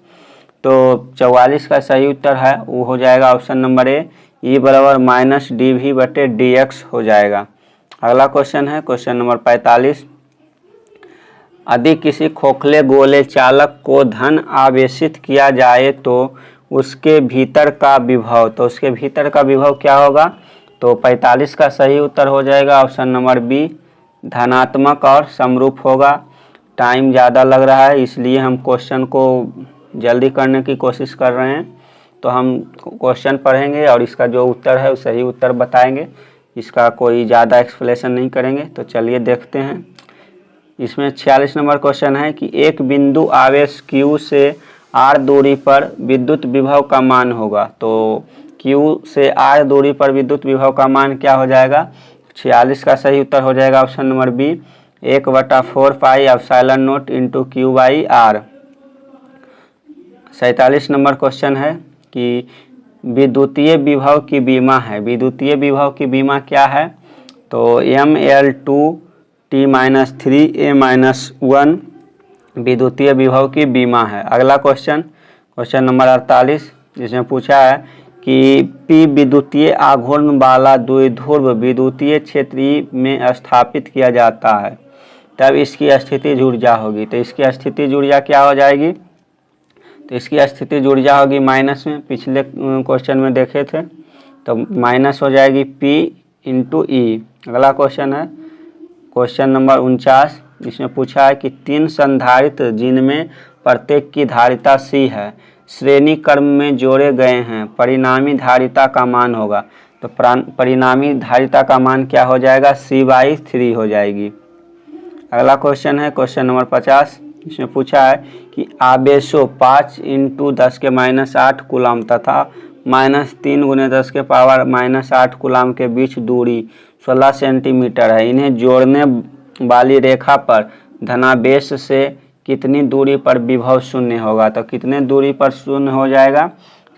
तो 44 का सही उत्तर है वो हो जाएगा ऑप्शन नंबर ए, E बराबर -dV/dx हो जाएगा। अगला क्वेश्चन है क्वेश्चन नंबर 45। यदि किसी खोखले गोले चालक को धन आवेशित किया जाए तो उसके भीतर का विभव क्या होगा? तो 45 का सही उत्तर हो जाएगा ऑप्शन नंबर बी, धनात्मक और समरूप होगा। टाइम ज़्यादा लग रहा है इसलिए हम क्वेश्चन को जल्दी करने की कोशिश कर रहे हैं। तो हम क्वेश्चन पढ़ेंगे और इसका जो उत्तर है सही उत्तर बताएंगे, इसका कोई ज़्यादा एक्सप्लेनेशन नहीं करेंगे। तो चलिए देखते हैं। इसमें 46 नंबर क्वेश्चन है कि एक बिंदु आवेश Q से R दूरी पर विद्युत विभव का मान होगा। तो Q से R दूरी पर विद्युत विभव का मान क्या हो जाएगा? 46 का सही उत्तर हो जाएगा option number B, 1/4 pi epsilon nought into Q/R। 47 नंबर क्वेश्चन है कि विद्युतीय विभव की बीमा है। विद्युतीय विभव की बीमा क्या है? तो ML2T-3A-1 विद्युतीय विभव की बीमा है। अगला क्वेश्चन नंबर 48, जिसमें पूछा है कि P विद्युतीय आघूर्ण वाला द्विध्रुव विद्युतीय क्षेत्र में स्थापित किया जाता है, तब इसकी स्थितिज ऊर्जा होगी। तो इसकी स्थितिज ऊर्जा क्या हो जाएगी? तो इसकी स्थितिज ऊर्जा होगी माइनस में, पिछले क्वेश्चन में देखे थे, तो माइनस हो जाएगी P इंटू ई। अगला क्वेश्चन है क्वेश्चन नंबर 49, जिसमें पूछा है कि 3 संधारित्र जिनमें प्रत्येक की धारिता C है, श्रेणी क्रम में जोड़े गए हैं, परिणामी धारिता का मान होगा। तो परिणामी धारिता का मान क्या हो जाएगा? C/3 हो जाएगी। अगला क्वेश्चन है क्वेश्चन नंबर 50, इसमें पूछा है कि आवेशों 5 × 10⁻8 कूलम तथा -3 × 10⁻8 कूलम के बीच दूरी 16 सेंटीमीटर है। इन्हें जोड़ने वाली रेखा पर धनावेश से कितनी दूरी पर विभव शून्य होगा? तो कितने दूरी पर शून्य हो जाएगा?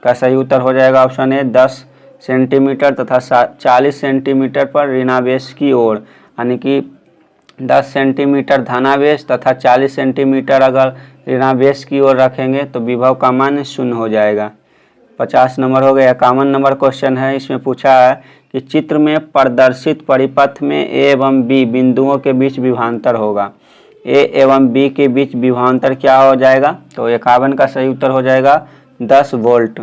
का सही उत्तर हो जाएगा ऑप्शन ए, 10 सेंटीमीटर तथा 40 सेंटीमीटर पर ऋणावेश की ओर, यानी कि 10 सेंटीमीटर धनावेश तथा 40 सेंटीमीटर अगर ऋणावेश की ओर रखेंगे तो विभव का मान शून्य हो जाएगा। 50 नंबर हो गया। 51 नंबर क्वेश्चन है, इसमें पूछा है कि चित्र में प्रदर्शित परिपथ में ए एवं बी बिंदुओं के बीच विभवांतर होगा। ए एवं बी के बीच विभवांतर क्या हो जाएगा? तो 51 का सही उत्तर हो जाएगा 10 वोल्ट।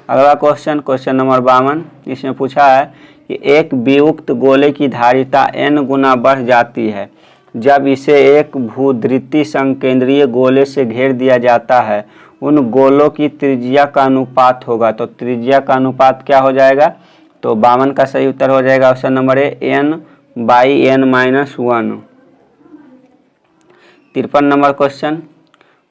अगला क्वेश्चन नंबर 52, इसमें पूछा है कि एक वियुक्त गोले की धारिता n गुना बढ़ जाती है जब इसे एक भूधृति संकेंद्रीय गोले से घेर दिया जाता है। उन गोलों की त्रिज्या का अनुपात होगा। तो त्रिज्या का अनुपात क्या हो जाएगा? तो 52 का सही उत्तर हो जाएगा ऑप्शन नंबर ए, n/n-1। 53 नंबर क्वेश्चन,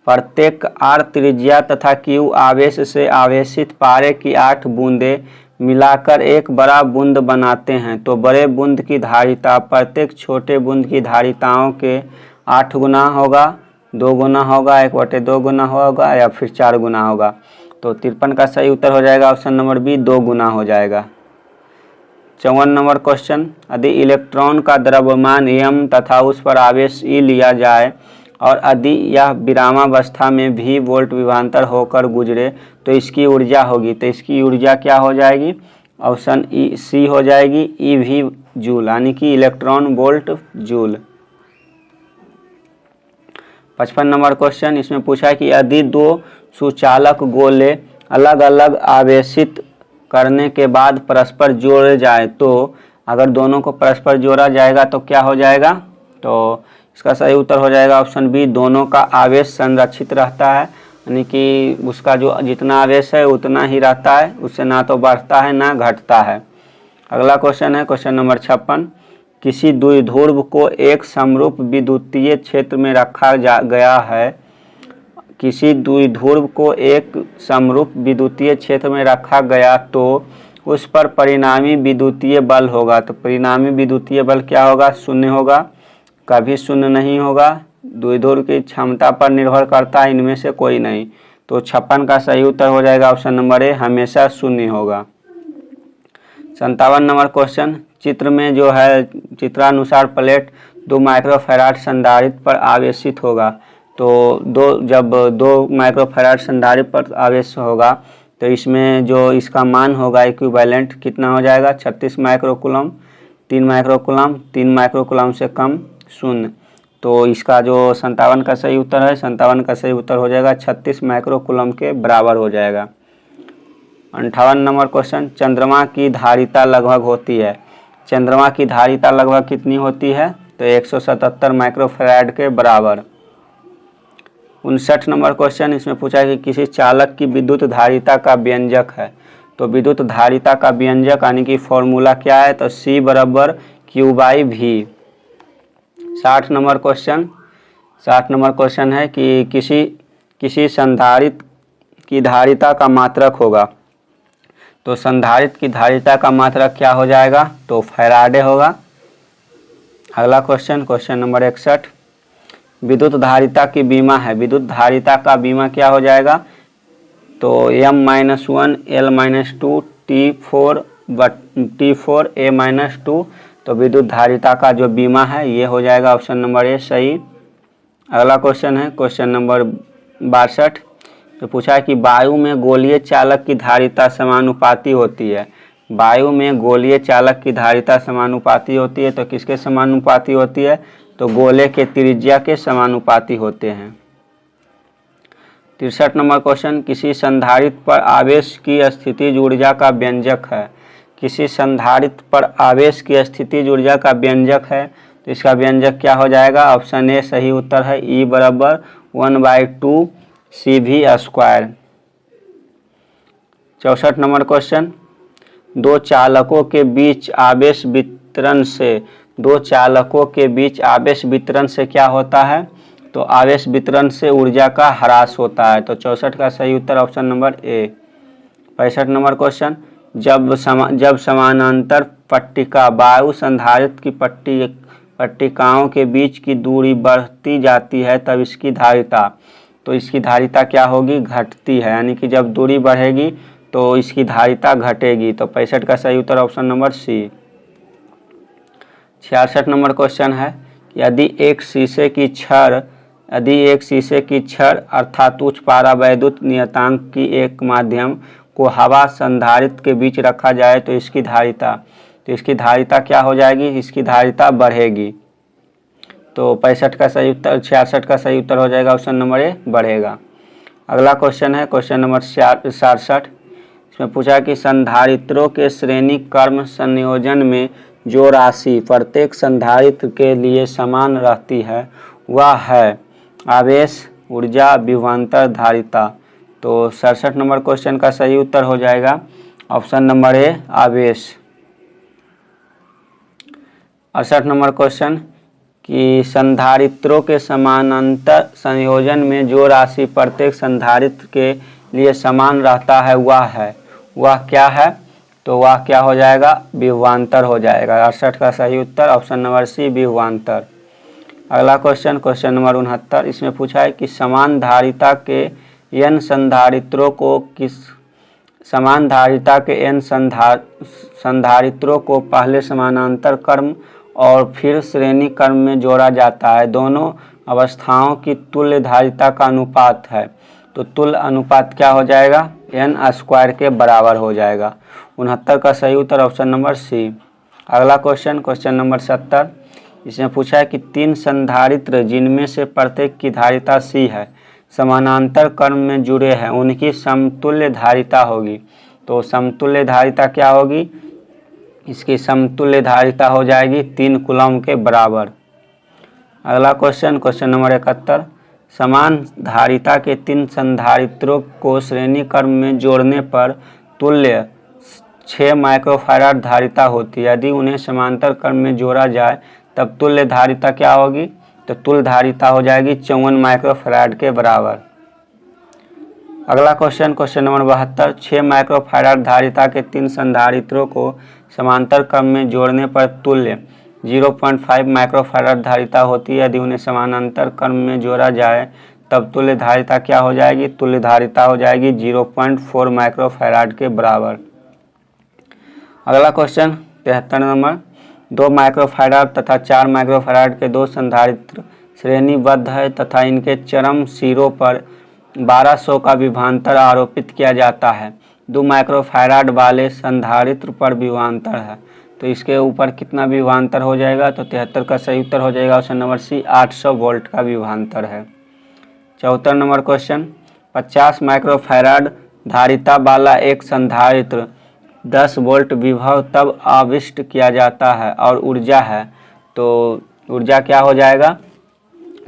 प्रत्येक R त्रिज्या तथा Q आवेश से आवेशित पारे की 8 बूंदें मिलाकर एक बड़ा बूंद बनाते हैं। तो बड़े बूंद की धारिता प्रत्येक छोटे बूंद की धारिताओं के 8 गुना होगा, 2 गुना होगा, 1/2 गुना होगा या फिर 4 गुना होगा। तो 53 का सही उत्तर हो जाएगा ऑप्शन नंबर बी, 2 गुना हो जाएगा। 54 नंबर क्वेश्चन, यदि इलेक्ट्रॉन का द्रव्यमान m तथा उस पर आवेश E लिया जाए और यदि यह विरामावस्था में भी वोल्ट विभवांतर होकर गुजरे तो इसकी ऊर्जा होगी। तो इसकी ऊर्जा क्या हो जाएगी? ऑप्शन सी हो जाएगी, EV जूल, यानी कि electron volt joule. 55 number question, इसमें पूछा है कि यदि 2 सुचालक गोले अलग अलग आवेशित करने के बाद परस्पर जोड़े जाए, तो अगर दोनों को परस्पर जोड़ा जाएगा तो क्या हो जाएगा? तो इसका सही उत्तर हो जाएगा ऑप्शन बी, दोनों का आवेश संरक्षित रहता है, यानी कि उसका जो जितना आवेश है उतना ही रहता है, उससे ना तो बढ़ता है ना घटता है। अगला क्वेश्चन है क्वेश्चन नंबर 56, किसी द्विध्रुव को एक समरूप विद्युतीय क्षेत्र में रखा गया है। किसी द्विध्रुव को एक समरूप विद्युतीय क्षेत्र में रखा गया तो उस पर परिणामी विद्युतीय बल होगा। तो परिणामी विद्युतीय बल क्या होगा? शून्य होगा, कभी शून्य नहीं होगा। द्विध्रुव की क्षमता पर निर्भर करता है, इनमें से कोई नहीं। तो 56 का सही उत्तर हो जाएगा ऑप्शन नंबर ए, हमेशा शून्य होगा। 57 नंबर क्वेश्चन, चित्र में जो है चित्रानुसार प्लेट 2 माइक्रोफैराड संधारित्र पर आवेशित होगा। तो जब 2 माइक्रोफैराड संधारित्र पर आवेश होगा तो इसमें जो इसका मान होगा इक्विवेलेंट कितना हो जाएगा? 36 माइक्रोकूलम, 3 माइक्रोकूलम, 3 माइक्रोकूलम से कम 0। तो इसका जो 57 का सही उत्तर है, 57 का सही उत्तर हो जाएगा 36 माइक्रोकूलम के बराबर हो जाएगा। 58 नंबर क्वेश्चन, चंद्रमा की धारिता लगभग होती है। चंद्रमा की धारिता लगभग कितनी होती है? तो 177 माइक्रोफैराड के बराबर। 59 नंबर क्वेश्चन, इसमें पूछा है कि किसी चालक की विद्युत धारिता का व्यंजक है। तो विद्युत धारिता का व्यंजक यानी कि फॉर्मूला क्या है? तो C बराबर Q/V। 60 नंबर क्वेश्चन है कि किसी संधारित्र की धारिता का मात्रक होगा। तो संधारित्र की धारिता का मात्रक क्या हो जाएगा? तो फैराडे होगा। अगला क्वेश्चन नंबर 61, विद्युत धारिता की बीमा है। विद्युत धारिता का बीमा क्या हो जाएगा? तो M-1 L-2 T4 A-2। तो विद्युत धारिता का जो बीमा है ये हो जाएगा ऑप्शन नंबर ए सही। अगला क्वेश्चन है क्वेश्चन नंबर 62, तो पूछा है कि वायु में गोलीय चालक की धारिता समानुपाती होती है। वायु में गोलीय चालक की धारिता समानुपाती होती है, तो किसके समानुपाती होती है? तो गोले के त्रिज्या के समानुपाती होते हैं। 63 नंबर क्वेश्चन, किसी संधारित्र पर आवेश की स्थितिज ऊर्जा का व्यंजक है। किसी संधारित्र पर आवेश की स्थितिज ऊर्जा का व्यंजक है, तो इसका व्यंजक क्या हो जाएगा? ऑप्शन ए सही उत्तर है, E बराबर 1/2 CV²। 64 नंबर क्वेश्चन, दो चालकों के बीच आवेश वितरण से क्या होता है? तो आवेश वितरण से ऊर्जा का ह्रास होता है। तो 64 का सही उत्तर option number A. 65 number question, जब समानांतर पट्टिका वायु संधारित्र की पट्टिकाओं के बीच की दूरी बढ़ती जाती है तब इसकी धारिता, तो इसकी धारिता क्या होगी? घटती है, यानी कि जब दूरी बढ़ेगी तो इसकी धारिता घटेगी। तो 65 का सही उत्तर option number C. 66 number question है, यदि एक शीशे की छड़ अर्थात उच्च पारा वैद्युत नियतांक की एक माध्यम को हवा संधारित्र के बीच रखा जाए तो इसकी धारिता क्या हो जाएगी? इसकी धारिता बढ़ेगी। तो 65 का सही उत्तर 66 का सही उत्तर हो जाएगा ऑप्शन नंबर ए बढ़ेगा। अगला क्वेश्चन है क्वेश्चन नंबर 67, इसमें पूछा कि संधारित्रों के श्रेणी क्रम संयोजन में जो राशि प्रत्येक संधारित्र के लिए समान रहती है वह है आवेश, ऊर्जा, विभवांतर, धारिता। तो 67 नंबर क्वेश्चन का सही उत्तर हो जाएगा ऑप्शन नंबर ए आवेश। 68 नंबर क्वेश्चन कि संधारित्रों के समानांतर संयोजन में जो राशि प्रत्येक संधारित्र के लिए समान रहता है वह क्या है? तो वह क्या हो जाएगा? विभवांतर हो जाएगा। 68 का सही उत्तर ऑप्शन नंबर सी विभवांतर। अगला क्वेश्चन नंबर 69, इसमें पूछा है कि समान धारिता के n संधारित्रों को पहले समानांतर क्रम और फिर श्रेणी क्रम में जोड़ा जाता है। दोनों अवस्थाओं की तुल्य धारिता का अनुपात है। तो तुल्य अनुपात क्या हो जाएगा? n² के बराबर हो जाएगा। 69 का सही उत्तर ऑप्शन नंबर सी। अगला क्वेश्चन नंबर 70, इसमें पूछा है कि 3 संधारित्र जिनमें से प्रत्येक की धारिता C है समानांतर क्रम में जुड़े हैं, उनकी समतुल्य धारिता होगी। तो समतुल्य धारिता क्या होगी? इसकी समतुल्य धारिता हो जाएगी 3 कूलम के बराबर। अगला क्वेश्चन नंबर 71, समान धारिता के 3 संधारित्रों को श्रेणी क्रम में जोड़ने पर तुल्य 6 माइक्रोफैराड धारिता होती है। यदि उन्हें समांतर क्रम में जोड़ा जाए तब तुल्य धारिता क्या होगी? तो तुल्य धारिता हो जाएगी 54 माइक्रोफैराड के बराबर। अगला क्वेश्चन नंबर 72, 6 माइक्रोफैराड धारिता के 3 संधारित्रों को समांतर क्रम में जोड़ने पर तुल्य 0.5 माइक्रोफैराड धारिता होती है। यदि उन्हें समानांतर क्रम में जोड़ा जाए तब तुल्य धारिता क्या हो जाएगी? तुल्य धारिता हो जाएगी 0.4 माइक्रोफैराड के बराबर। अगला क्वेश्चन 73 नंबर, 2 माइक्रोफैराड तथा 4 माइक्रोफैराड के 2 संधारित्र श्रेणीबद्ध है तथा इनके चरम सिरों पर 1200 का विभवांतर आरोपित किया जाता है। 2 माइक्रोफैराड वाले संधारित्र पर विभवांतर है। तो इसके ऊपर कितना विभवांतर हो जाएगा, तो 73 का सही उत्तर हो जाएगा ऑप्शन नंबर सी, 800 वोल्ट का विभवांतर है। 74 नंबर क्वेश्चन, 50 माइक्रोफैराड धारिता वाला एक संधारित्र 10 वोल्ट विभव तब आविष्ट किया जाता है और ऊर्जा है, तो ऊर्जा क्या हो जाएगा,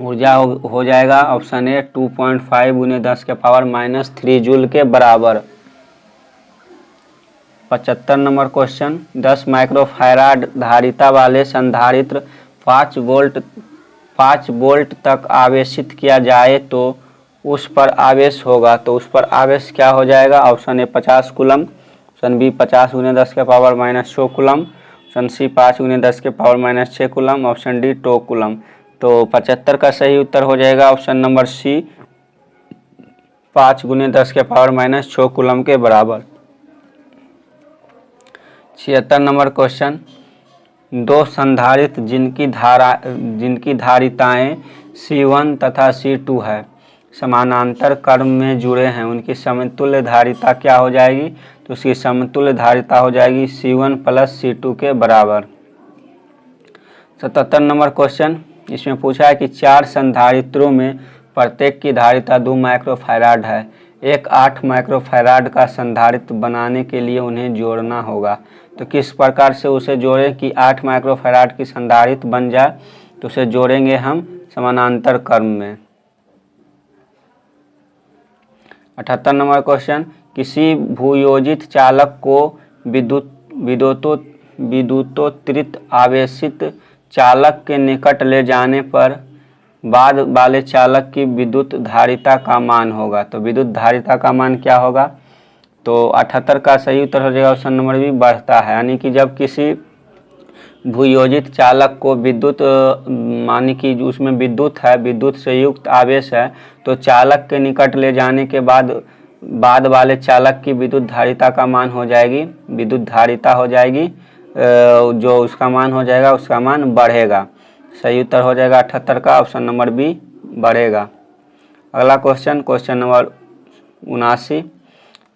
ऊर्जा हो जाएगा ऑप्शन ए 2.5 × 10⁻³ जूल के बराबर। 75 नंबर क्वेश्चन, 10 माइक्रोफैराड धारिता वाले संधारित्र 5 वोल्ट तक आवेशित किया जाए तो उस पर आवेश होगा, तो उस पर आवेश क्या हो जाएगा, option A 50 coulomb, option B 50 × 10⁻⁻6 coulomb, option C 5 × 10⁻⁻6 coulomb, option D 2 coulomb. तो 75 का सही उत्तर हो जाएगा ऑप्शन नंबर सी, 5 × 10⁻⁻6 कूलम के बराबर। 76 नंबर क्वेश्चन, दो संधारित्र जिनकी धारिताएं C1 तथा C2 है समानांतर क्रम में जुड़े हैं, उनकी समतुल्य धारिता क्या हो जाएगी, तो उसकी समतुल्य धारिता हो जाएगी C1 + C2 के बराबर। 77 नंबर क्वेश्चन, इसमें पूछा है कि 4 संधारित्रों में प्रत्येक की धारिता 2 माइक्रोफैराड है, एक 8 माइक्रोफैराड का संधारित्र बनाने के लिए उन्हें जोड़ना होगा, तो किस प्रकार से उसे जोड़ें कि 8 माइक्रोफैराड की संधारित्र बन जाए, तो उसे जोड़ेंगे हम समानांतर क्रम में। 78 नंबर क्वेश्चन, किसी भूयोजित चालक को विद्युतोत्तेजित आवेशित चालक के निकट ले जाने पर बाद वाले चालक की विद्युत धारिता का मान होगा, तो विद्युत धारिता का मान क्या होगा, तो 78 का सही उत्तर हो जाएगा ऑप्शन नंबर बी, बढ़ता है। यानी कि जब किसी भूयोजित चालक को विद्युत मानी कि उसमें विद्युत है, विद्युत से युक्त आवेश है, तो चालक के निकट ले जाने के बाद वाले चालक की विद्युत धारिता का मान हो जाएगी, विद्युत धारिता हो जाएगी, जो उसका मान हो जाएगा उसका मान बढ़ेगा। सही उत्तर हो जाएगा 78 का ऑप्शन नंबर बी, बढ़ेगा। अगला क्वेश्चन, क्वेश्चन नंबर 79,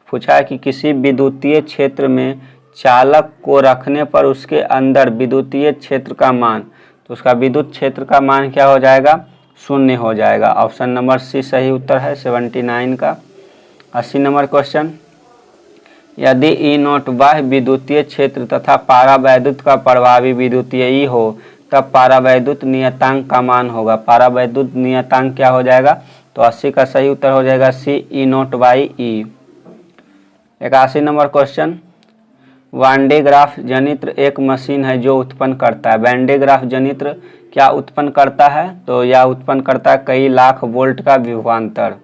पूछा है कि किसी विद्युतीय क्षेत्र में चालक को रखने पर उसके अंदर विद्युतीय क्षेत्र का मान, तो उसका विद्युत क्षेत्र का मान क्या हो जाएगा, 0 हो जाएगा। ऑप्शन नंबर सी सही उत्तर है 79 का। 80 नंबर क्वेश्चन, यदि E0 बाह्य विद्युतीय क्षेत्र तथा पारावैद्युत का प्रभावी विद्युतीय ई हो तब पारावैद्युत नियतांक का मान होगा, पारावैद्युत नियतांक क्या हो जाएगा, तो 80 का सही उत्तर हो जाएगा C, E0/E। 81 number question, Van de Graaff जनित्र एक मशीन है जो उत्पन्न करता है, वैन डे ग्राफ जनित्र क्या उत्पन्न करता है, तो यह उत्पन्न करता है कई लाख वोल्ट का विभवांतर।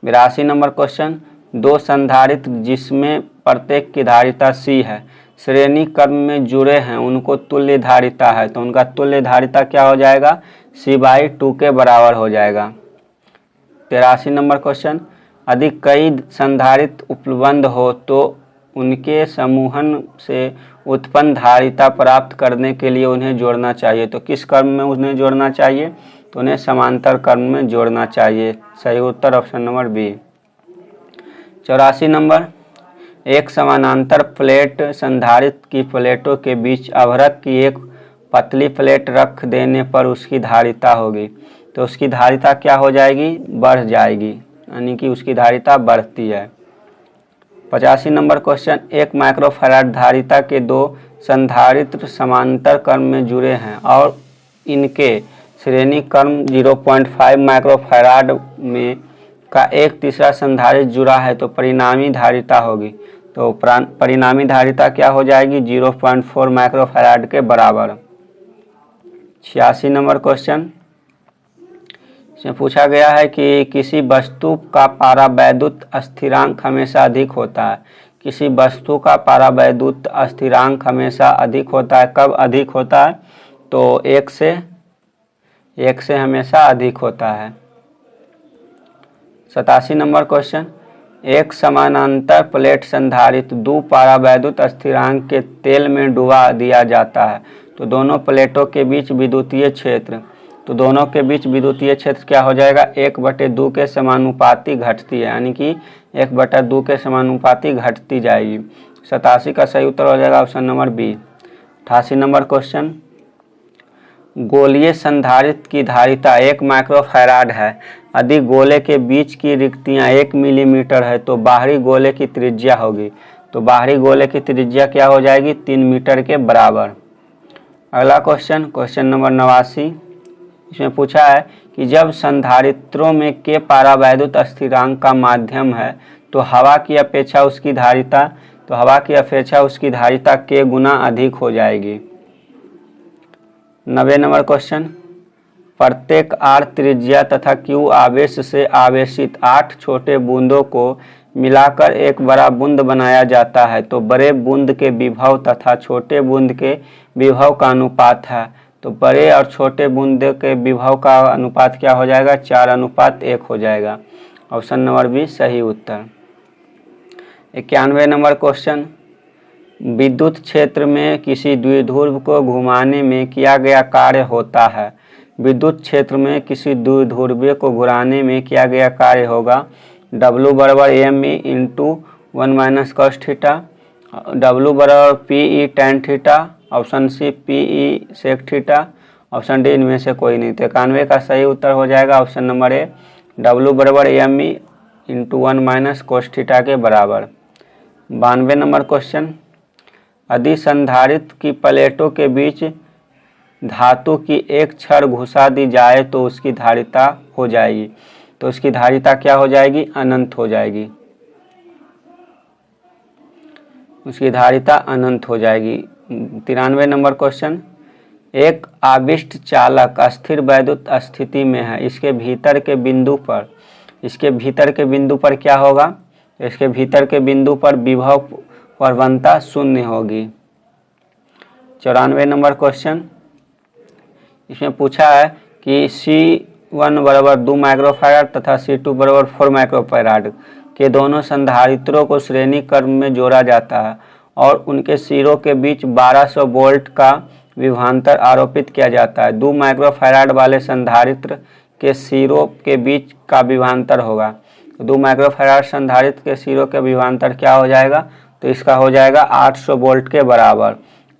82 नंबर क्वेश्चन, दो संधारित्र जिसमें प्रत्येक की धारिता C है श्रेणी क्रम में जुड़े हैं, उनको तुल्य धारिता है, तो उनका तुल्य धारिता क्या हो जाएगा, C/2 के बराबर हो जाएगा। 83 नंबर क्वेश्चन, यदि कई संधारित्र उपलब्ध हो तो उनके समूहन से उत्पन्न धारिता प्राप्त करने के लिए उन्हें जोड़ना चाहिए, तो किस क्रम में उन्हें जोड़ना चाहिए, तो उन्हें समांतर क्रम में जोड़ना चाहिए। सही उत्तर ऑप्शन नंबर बी। 84 नंबर, एक समानांतर प्लेट संधारित्र की प्लेटों के बीच अवरक्त की एक पतली प्लेट रख देने पर उसकी धारिता होगी, तो उसकी धारिता क्या हो जाएगी, बढ़ जाएगी, यानी कि उसकी धारिता बढ़ती है। 85 नंबर क्वेश्चन, एक माइक्रोफैराड धारिता के दो संधारित्र समांतर क्रम में जुड़े हैं और इनके श्रेणी क्रम 0.5 माइक्रोफैराड में का एक तीसरा संधारित्र जुड़ा है, तो परिणामी धारिता होगी, तो परिणामी धारिता क्या हो जाएगी, 0.4 माइक्रोफैराड के बराबर। 86 नंबर क्वेश्चन, इसमें पूछा गया है कि किसी वस्तु का पारावैद्युत स्थिरांक हमेशा अधिक होता है, किसी वस्तु का पारावैद्युत स्थिरांक हमेशा अधिक होता है, कब अधिक होता है, तो 1 से हमेशा अधिक होता है। 87 नंबर क्वेश्चन, एक समानांतर प्लेट संधारित्र दो पारावैद्युत स्थिरांक के तेल में डुबा दिया जाता है, तो दोनों प्लेटों के बीच विद्युतीय क्षेत्र, तो दोनों के बीच विद्युतीय क्षेत्र क्या हो जाएगा, 1/2 के समानुपाती घटती है, यानी कि 1/2 के समानुपाती घटती जाएगी। 87 का सही उत्तर हो जाएगा ऑप्शन नंबर बी। 88 नंबर क्वेश्चन, गोलीय संधारित्र की धारिता 1 माइक्रोफैराड है। यदि गोले के बीच की रिक्तियां 1 मिलीमीटर है तो बाहरी गोले की त्रिज्या होगी। तो बाहरी गोले की त्रिज्या क्या हो जाएगी? 3 मीटर के बराबर। अगला क्वेश्चन, क्वेश्चन नंबर 89, इसमें पूछा है कि जब संधारित्रों में के परावैद्युत स्थिरांक का माध्यम है तो हवा की अपेक्षा उसकी धारिता के गुना अधिक हो जाएगी। 90 नंबर क्वेश्चन, प्रत्येक r त्रिज्या तथा q आवेश से आवेशित 8 छोटे बूंदों को मिलाकर एक बड़ा बूंद बनाया जाता है तो बड़े बूंद के विभव तथा छोटे बूंद के विभव का अनुपात है। तो बड़े और छोटे बूंद के विभव का अनुपात क्या हो जाएगा? 4:1 हो जाएगा। ऑप्शन नंबर बी सही उत्तर। 91 नंबर क्वेश्चन, विद्युत क्षेत्र में किसी द्विध्रुव को घुमाने में किया गया कार्य होता है। विद्युत क्षेत्र में किसी द्विध्रुवीय को घुमाने में किया गया कार्य होगा W बराबर ME into 1 - cos theta, W बराबर PE tan theta, option C PE sec theta, option D इनमें से कोई नहीं। तो 91 का सही उत्तर हो जाएगा ऑप्शन नंबर ए, W बराबर ME इंटू 1 - cos थीटा के बराबर। 92 नंबर क्वेश्चन, यदि संधारित्र की प्लेटों के बीच धातु की एक छड़ घुसा दी जाए तो उसकी धारिता हो जाएगी। तो उसकी धारिता क्या हो जाएगी? अनंत हो जाएगी। उसकी धारिता अनंत हो जाएगी। 93 नंबर क्वेश्चन, एक आविष्ट चालक अस्थिर वैद्युत स्थिति में है। इसके भीतर के बिंदु पर क्या होगा? इसके भीतर के बिंदु पर विभव प्रवणता 0 होगी। 94 नंबर क्वेश्चन, इसमें पूछा है कि C1 बराबर 2 माइक्रोफैराड तथा C2 बराबर 4 माइक्रोफैराड के दोनों संधारित्रों को श्रेणी क्रम में जोड़ा जाता है और उनके सिरों के बीच 1200 वोल्ट का विभवांतर आरोपित किया जाता है। 2 माइक्रोफैराड वाले संधारित्र के सिरों के बीच का विभवांतर होगा। 2 माइक्रोफैराड संधारित्र के सिरों के विभवांतर क्या हो जाएगा? तो इसका हो जाएगा 800 वोल्ट के बराबर।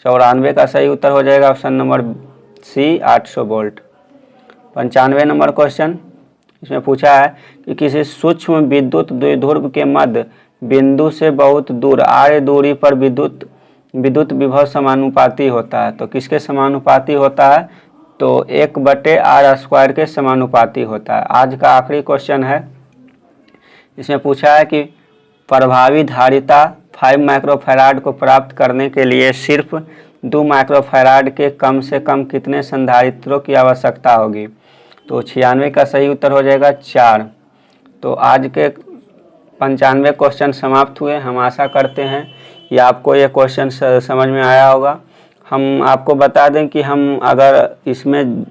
94 का सही उत्तर हो जाएगा ऑप्शन नंबर सी 800 वोल्ट। 95 नंबर क्वेश्चन, इसमें पूछा है कि किसी सूक्ष्म विद्युत द्विध्रुव के मध्य बिंदु से बहुत दूर r दूरी पर विद्युत विभव समानुपाती होता है। तो किसके समानुपाती होता है? तो 1/r² के समानुपाती होता है। आज का आखिरी क्वेश्चन है, इसमें पूछा है कि प्रभावी धारिता 5 माइक्रोफैराड को प्राप्त करने के लिए सिर्फ 2 माइक्रोफैराड के कम से कम कितने संधारित्रों की आवश्यकता होगी? तो 96 का सही उत्तर हो जाएगा 4। तो आज के 95 क्वेश्चन समाप्त हुए। हम आशा करते हैं कि आपको ये क्वेश्चन समझ में आया होगा। हम आपको बता दें कि हम अगर इसमें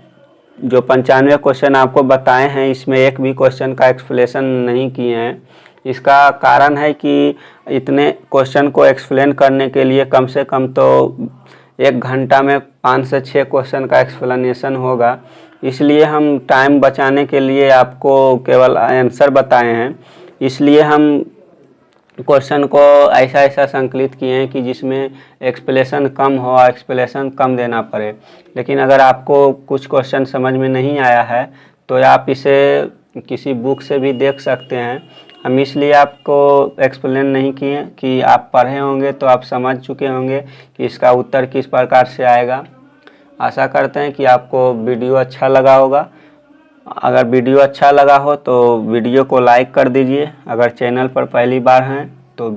जो 95 क्वेश्चन आपको बताए हैं इसमें एक भी क्वेश्चन का एक्सप्लेनेशन नहीं किए हैं। इसका कारण है कि इतने क्वेश्चन को एक्सप्लेन करने के लिए कम से कम तो 1 घंटा में 5 से 6 क्वेश्चन का एक्सप्लेनेशन होगा। इसलिए हम टाइम बचाने के लिए आपको केवल आंसर बताए हैं। इसलिए हम क्वेश्चन को ऐसा संकलित किए हैं कि जिसमें एक्सप्लेनेशन कम हो, एक्सप्लेनेशन कम देना पड़े। लेकिन अगर आपको कुछ क्वेश्चन समझ में नहीं आया है तो आप इसे किसी बुक से भी देख सकते हैं। हम इसलिए आपको एक्सप्लेन नहीं किए कि आप पढ़े होंगे तो आप समझ चुके होंगे कि इसका उत्तर किस प्रकार से आएगा। आशा करते हैं कि आपको वीडियो अच्छा लगा होगा। अगर वीडियो अच्छा लगा हो तो वीडियो को लाइक कर दीजिए। अगर चैनल पर पहली बार हैं तो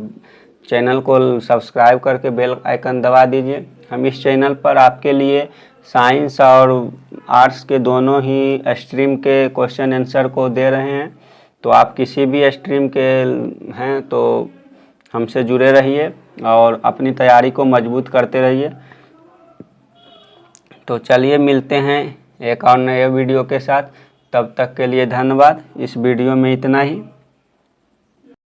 चैनल को सब्सक्राइब करके बेल आइकन दबा दीजिए। हम इस चैनल पर आपके लिए साइंस और आर्ट्स के दोनों ही स्ट्रीम के क्वेश्चन आंसर को दे रहे हैं। तो आप किसी भी स्ट्रीम के हैं तो हमसे जुड़े रहिए और अपनी तैयारी को मजबूत करते रहिए। तो चलिए मिलते हैं एक और नए वीडियो के साथ। तब तक के लिए धन्यवाद। इस वीडियो में इतना ही।